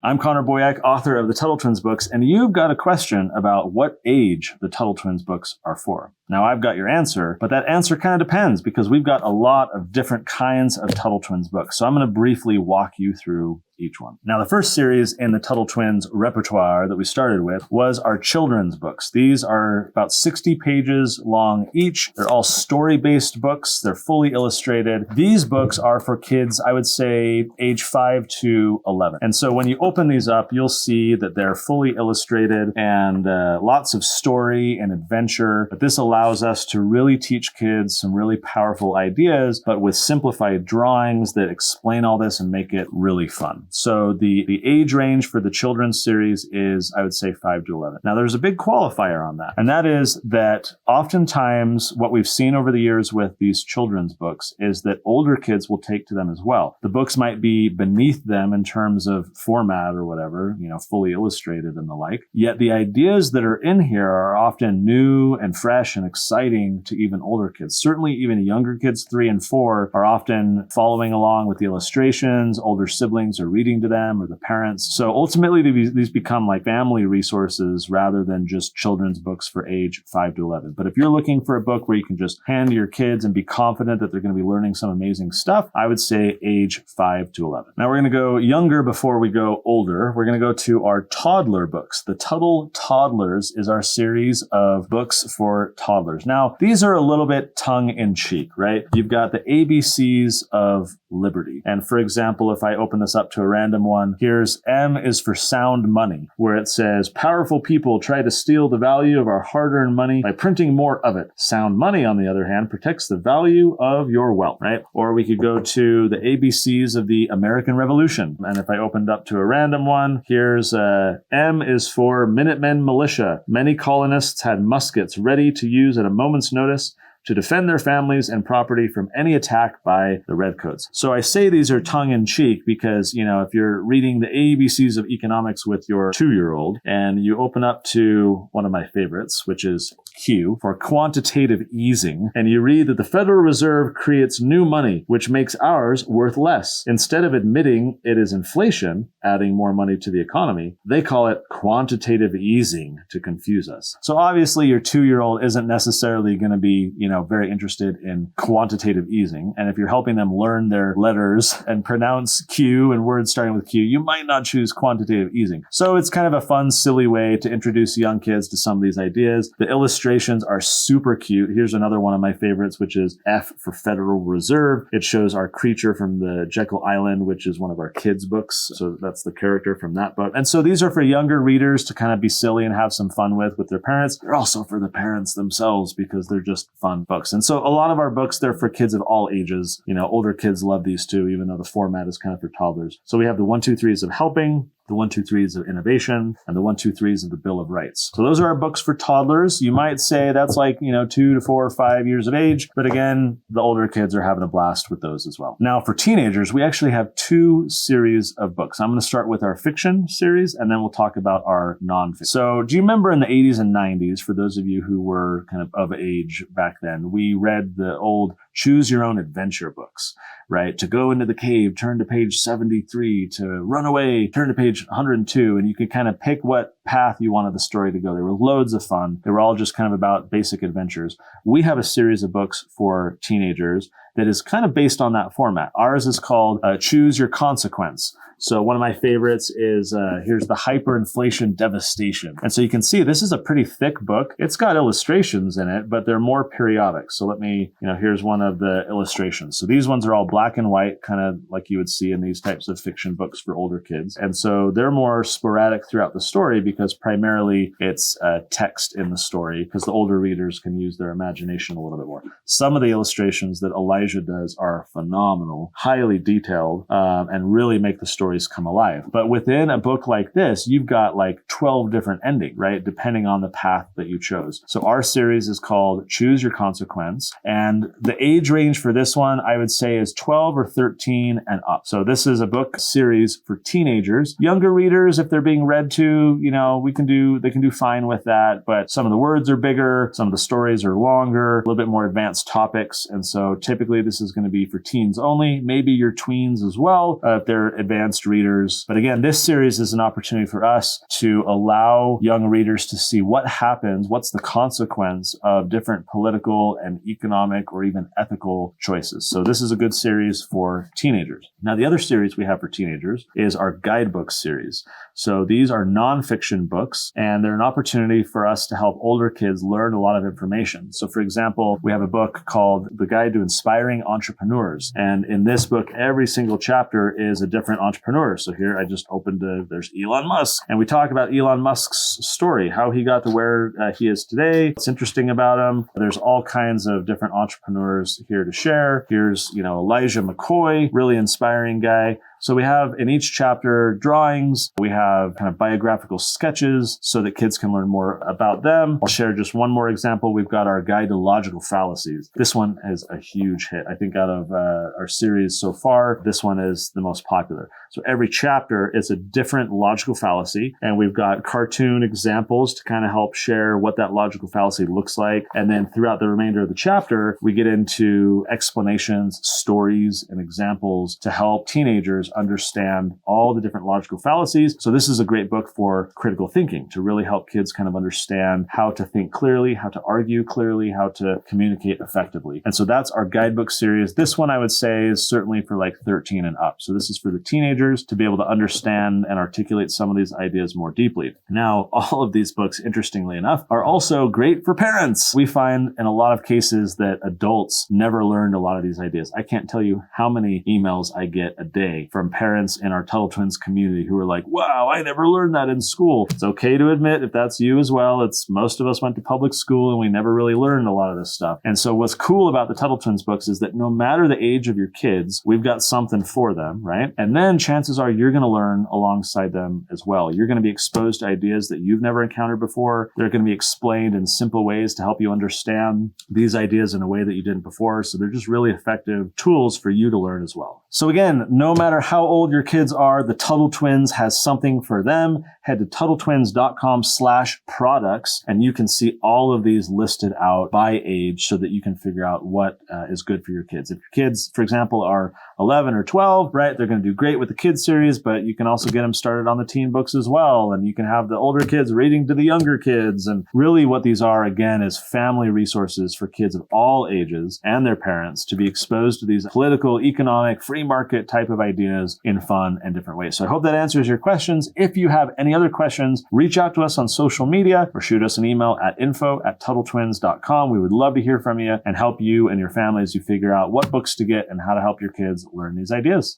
I'm Connor Boyack, author of the Tuttle Twins books, and you've got a question about what age the Tuttle Twins books are for. Now, I've got your answer, but that answer kind of depends because we've got a lot of different kinds of Tuttle Twins books. So I'm going to briefly walk you through each one. Now, the first series in the Tuttle Twins repertoire that we started with was our children's books. These are about 60 pages long each. They're all story-based books. They're fully illustrated. These books are for kids, I would say, age 5 to 11. And so when you open these up, you'll see that they're fully illustrated and lots of story and adventure. But this allows us to really teach kids some really powerful ideas, but with simplified drawings that explain all this and make it really fun. So the age range for the children's series is, I would say, 5 to 11. Now, there's a big qualifier on that, and that is that oftentimes what we've seen over the years with these children's books is that older kids will take to them as well. The books might be beneath them in terms of format or whatever, fully illustrated and the like. Yet the ideas that are in here are often new and fresh and exciting to even older kids. Certainly even younger kids, 3 and 4, are often following along with the illustrations. Older siblings are reading to them or the parents. So ultimately these become like family resources rather than just children's books for age 5 to 11. But if you're looking for a book where you can just hand to your kids and be confident that they're going to be learning some amazing stuff, I would say age 5 to 11. Now we're going to go younger before we go older. We're going to go to our toddler books. The Tuttle Toddlers is our series of books for toddlers. Now, these are a little bit tongue-in-cheek, right? You've got the ABCs of liberty. And for example, if I open this up to a random one, here's M is for sound money, where it says, powerful people try to steal the value of our hard-earned money by printing more of it. Sound money, on the other hand, protects the value of your wealth, right? Or we could go to the ABCs of the American Revolution. And if I opened up to a random one, here's M is for Minutemen militia. Many colonists had muskets ready to use at a moment's notice to defend their families and property from any attack by the Redcoats. So I say these are tongue-in-cheek because, if you're reading the ABCs of economics with your 2-year-old and you open up to one of my favorites, which is Q for quantitative easing, and you read that the Federal Reserve creates new money, which makes ours worth less. Instead of admitting it is inflation, adding more money to the economy, they call it quantitative easing to confuse us. So obviously your 2-year-old isn't necessarily going to be, very interested in quantitative easing. And if you're helping them learn their letters and pronounce Q and words starting with Q, you might not choose quantitative easing. So it's kind of a fun, silly way to introduce young kids to some of these ideas. The illustrations are super cute. Here's another one of my favorites, which is F for Federal Reserve. It shows our creature from the Jekyll Island, which is one of our kids' books. So that's the character from that book. And so these are for younger readers to kind of be silly and have some fun with their parents. They're also for the parents themselves because they're just fun books. And so a lot of our books, they're for kids of all ages. Older kids love these too, even though the format is kind of for toddlers. So we have the 1, 2, 3s of helping, the 1, 2, 3s of innovation, and the 1, 2, 3s of the Bill of Rights. So those are our books for toddlers. You might say that's like, 2 to 4 or 5 years of age. But again, the older kids are having a blast with those as well. Now for teenagers, we actually have 2 series of books. I'm going to start with our fiction series, and then we'll talk about our nonfiction. So do you remember in the 80s and 90s, for those of you who were kind of age back then, we read the old choose your own adventure books, right? To go into the cave, turn to page 73, to run away, turn to page 102, and you could kind of pick what path you wanted the story to go. They were loads of fun. They were all just kind of about basic adventures. We have a series of books for teenagers that is kind of based on that format. Ours is called Choose Your Consequence. So one of my favorites is, here's the Hyperinflation Devastation. And so you can see this is a pretty thick book. It's got illustrations in it, but they're more periodic. So let me, here's one of the illustrations. So these ones are all black and white, kind of like you would see in these types of fiction books for older kids. And so they're more sporadic throughout the story because primarily it's text in the story because the older readers can use their imagination a little bit more. Some of the illustrations that Elijah does are phenomenal, highly detailed, and really make the stories come alive. But within a book like this, you've got like 12 different endings, right? Depending on the path that you chose. So our series is called Choose Your Consequence. And the age range for this one, I would say is 12 or 13 and up. So this is a book series for teenagers. Younger readers, if they're being read to, they can do fine with that. But some of the words are bigger. Some of the stories are longer, a little bit more advanced topics. And so typically typically this is going to be for teens only, maybe your tweens as well, if they're advanced readers. But again, this series is an opportunity for us to allow young readers to see what happens, what's the consequence of different political and economic or even ethical choices. So this is a good series for teenagers. Now, the other series we have for teenagers is our Guidebook Series. So these are nonfiction books, and they're an opportunity for us to help older kids learn a lot of information. So for example, we have a book called The Guide to Inspiring Entrepreneurs. And in this book, every single chapter is a different entrepreneur. So here I just opened, there's Elon Musk. And we talk about Elon Musk's story, how he got to where he is today, what's interesting about him. There's all kinds of different entrepreneurs here to share. Here's, Elijah McCoy, really inspiring guy. So we have in each chapter drawings, we have kind of biographical sketches so that kids can learn more about them. I'll share just one more example. We've got our Guide to Logical Fallacies. This one is a huge hit. I think out of our series so far, this one is the most popular. So every chapter is a different logical fallacy, and we've got cartoon examples to kind of help share what that logical fallacy looks like. And then throughout the remainder of the chapter, we get into explanations, stories, and examples to help teenagers understand all the different logical fallacies. So this is a great book for critical thinking, to really help kids kind of understand how to think clearly, how to argue clearly, how to communicate effectively. And so that's our Guidebook Series. This one I would say is certainly for like 13 and up. So this is for the teenagers to be able to understand and articulate some of these ideas more deeply. Now, all of these books, interestingly enough, are also great for parents. We find in a lot of cases that adults never learned a lot of these ideas. I can't tell you how many emails I get a day from parents in our Tuttle Twins community who are like, wow, I never learned that in school. It's okay to admit if that's you as well. It's most of us went to public school and we never really learned a lot of this stuff. And so what's cool about the Tuttle Twins books is that no matter the age of your kids, we've got something for them, right? And then chances are you're going to learn alongside them as well. You're going to be exposed to ideas that you've never encountered before. They're going to be explained in simple ways to help you understand these ideas in a way that you didn't before. So they're just really effective tools for you to learn as well. So again, no matter how old your kids are, the Tuttle Twins has something for them. Head to TuttleTwins.com/products, and you can see all of these listed out by age so that you can figure out what is good for your kids. If your kids, for example, are 11 or 12, right, they're going to do great with the kids series, but you can also get them started on the teen books as well. And you can have the older kids reading to the younger kids. And really what these are, again, is family resources for kids of all ages and their parents to be exposed to these political, economic, free market type of ideas in fun and different ways. So I hope that answers your questions. If you have any other questions, reach out to us on social media or shoot us an email at info@TuttleTwins.com. We would love to hear from you and help you and your family as you figure out what books to get and how to help your kids learn these ideas.